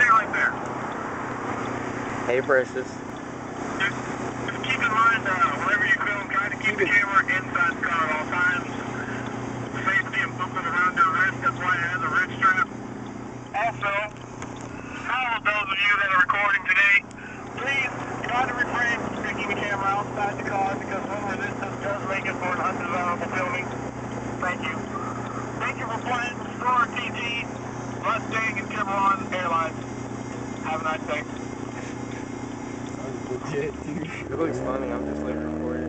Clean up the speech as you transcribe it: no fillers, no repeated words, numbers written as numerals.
stay right there. Hey, Precious. Just keep in mind, whenever you film, kind of keep the camera inside the car at all times. Safety and movement around your wrist, that's why it has a wrist strap. Also, all of those of you that are recording today, please try to refrain from sticking the camera outside the car because wind resistance does make it for an undesirable filming. Thank you. Thank you for flying Score TT, Mustang, and Tiburon Airlines. Have a nice day. It looks funny, I'm just like recording.